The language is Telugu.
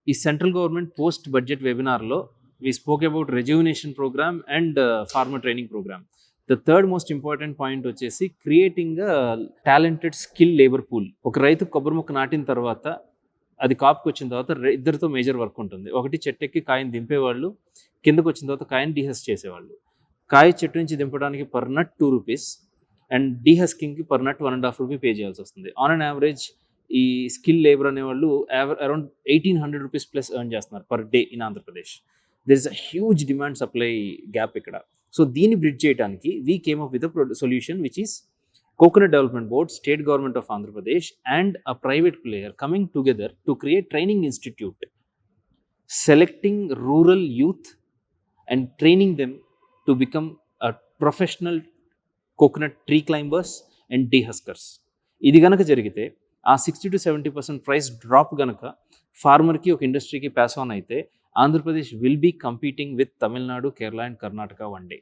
ఈ సెంట్రల్ గవర్నమెంట్ పోస్ట్ బడ్జెట్ వెబినార్లో we spoke about rejuvenation program and farmer training program. The third most important point వచ్చేసి creating talented skill labour pool. ఒక రైతు కొబ్బరి మొక్క నాటిన తర్వాత అది కాపుకి వచ్చిన తర్వాత ఇద్దరితో మేజర్ వర్క్ ఉంటుంది. ఒకటి చెట్టెక్కి కాయని దింపేవాళ్ళు, కిందకు వచ్చిన తర్వాత కాయని డీహస్ చేసేవాళ్ళు. కాయ చెట్టు నుంచి దింపడానికి per nut 2 rupees and డీహస్కింగ్కి per nut 1.5 rupee pay చేయాల్సి వస్తుంది. ఆన్ అన్ యావరేజ్ ఈ స్కిల్ లేబర్ అనేవాళ్ళు అరౌండ్ 1800 రూపీస్ ప్లస్ ఎర్న్ చేస్తున్నారు per day in Andhra Pradesh. There is a huge demand supply gap ఇక్కడ. సో దీన్ని బ్రిడ్జ్ చేయడానికి we came up with a solution which is Coconut Development Board, State Government of Andhra Pradesh and a private player coming together to create training institute, selecting rural youth and training them to become a professional coconut tree climbers and dehuskers. ఇది గనక జరిగితే ఆ 60 to 70% ప్రైస్ డ్రాప్ గనక ఫార్మర్కి ఒక ఇండస్ట్రీకి పాస్ ఆన్ అయితే Andhra Pradesh will be competing with Tamil Nadu, Kerala and Karnataka one day.